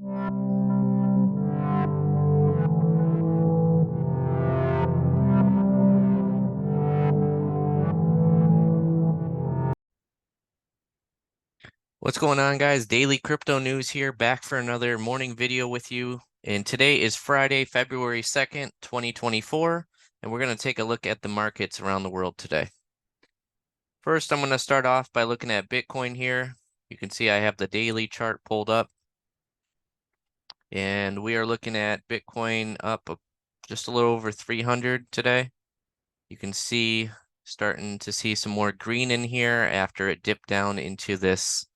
What's going on, guys? Daily crypto news here, back for another morning video with you. And today is Friday, February 2nd, 2024, and we're going to take a look at the markets around the world today. First, I'm going to start off by looking at Bitcoin here. You can see I have the daily chart pulled up, and we are looking at Bitcoin up just a little over 300 today. You can see starting to see some more green in here after it dipped down into this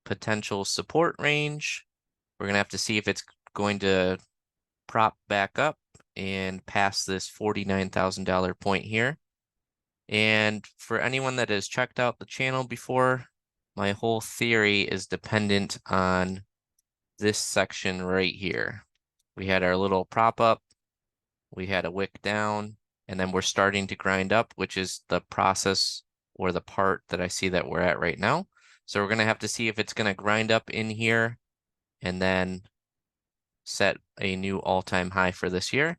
potential support range. We're going to have to see if it's going to prop back up and pass this $49,000 point here. And for anyone that has checked out the channel before, my whole theory is dependent on this section right here. We had our little prop up, we had a wick down, and then we're starting to grind up, which is the process or the part that I see that we're at right now. So we're going to have to see if it's going to grind up in here and then set a new all-time high for this year.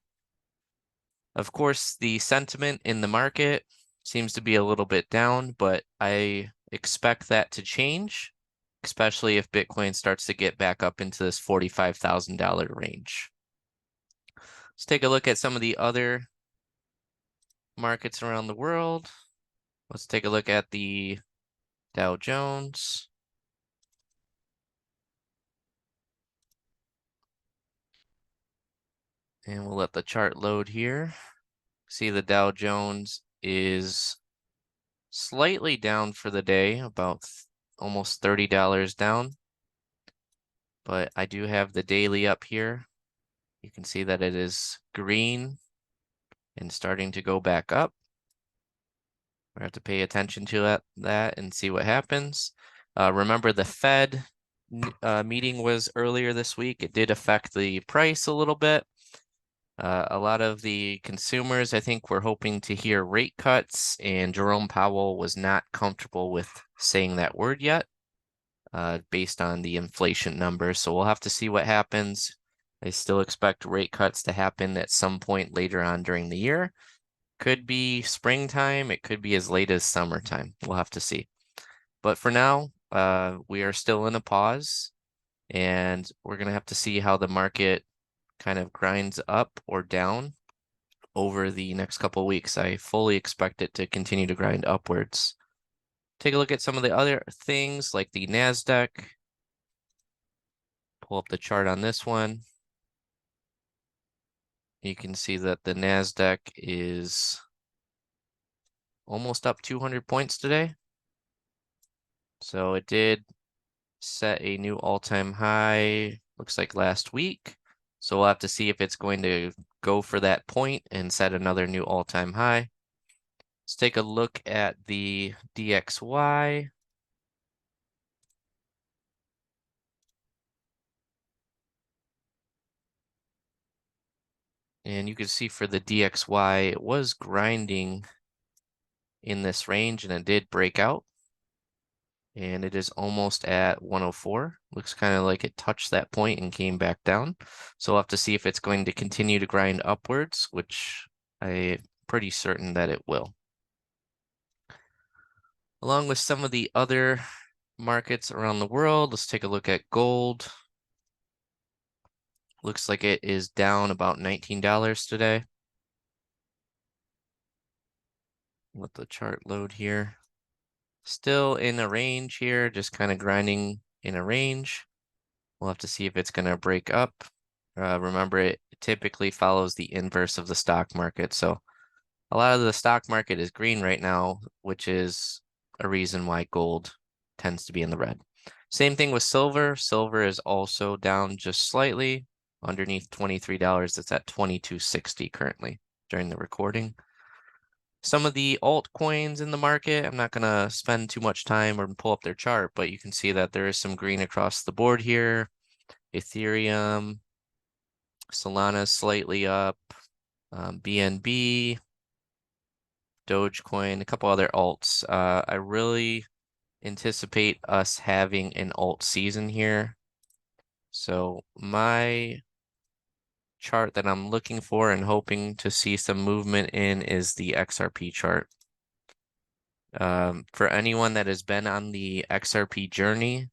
Of course, the sentiment in the market seems to be a little bit down, but I expect that to change, especially if Bitcoin starts to get back up into this $45,000 range. Let's take a look at some of the other markets around the world. Let's take a look at the Dow Jones. And we'll let the chart load here. See the Dow Jones is slightly down for the day, about almost $30 down. But I do have the daily up here. You can see that it is green and starting to go back up. We have to pay attention to that and see what happens. Remember, the Fed meeting was earlier this week. It did affect the price a little bit. A lot of the consumers, I think, were hoping to hear rate cuts, and Jerome Powell was not comfortable with saying that word yet, based on the inflation numbers. So we'll have to see what happens. I still expect rate cuts to happen at some point later on during the year. Could be springtime. It could be as late as summertime. We'll have to see. But for now, we are still in a pause, and we're going to have to see how the market kind of grinds up or down over the next couple of weeks. I fully expect it to continue to grind upwards. Take a look at some of the other things like the NASDAQ. Pull up the chart on this one. You can see that the NASDAQ is almost up 200 points today. So it did set a new all-time high, looks like last week. So we'll have to see if it's going to go for that point and set another new all-time high. Let's take a look at the DXY. And you can see for the DXY, it was grinding in this range and it did break out. And it is almost at 104. Looks kind of like it touched that point and came back down. So we'll have to see if it's going to continue to grind upwards, which I'm pretty certain that it will. Along with some of the other markets around the world, let's take a look at gold. Looks like it is down about $19 today. Let the chart load here. Still in a range here, just kind of grinding in a range. We'll have to see if it's going to break up. Remember, it typically follows the inverse of the stock market. So a lot of the stock market is green right now, which is a reason why gold tends to be in the red. Same thing with silver. Silver is also down just slightly underneath $23. It's at $22.60 currently during the recording. Some of the altcoins in the market, I'm not going to spend too much time or pull up their chart, but you can see that there is some green across the board here. Ethereum, Solana is slightly up, BNB, Dogecoin, a couple other alts. I really anticipate us having an alt season here. So my chart that I'm looking for and hoping to see some movement in is the XRP chart. For anyone that has been on the XRP journey,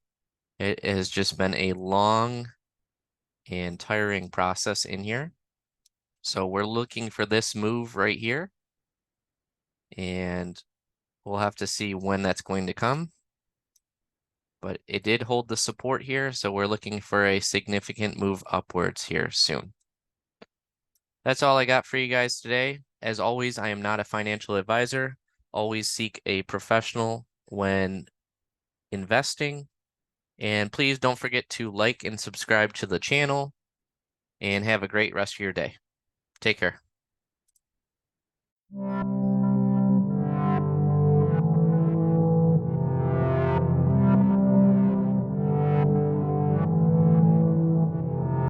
it has just been a long and tiring process in here. So we're looking for this move right here, and we'll have to see when that's going to come. But it did hold the support here, so we're looking for a significant move upwards here soon. That's all I got for you guys today. As always, I am not a financial advisor. Always seek a professional when investing. And please don't forget to like and subscribe to the channel, and have a great rest of your day. Take care.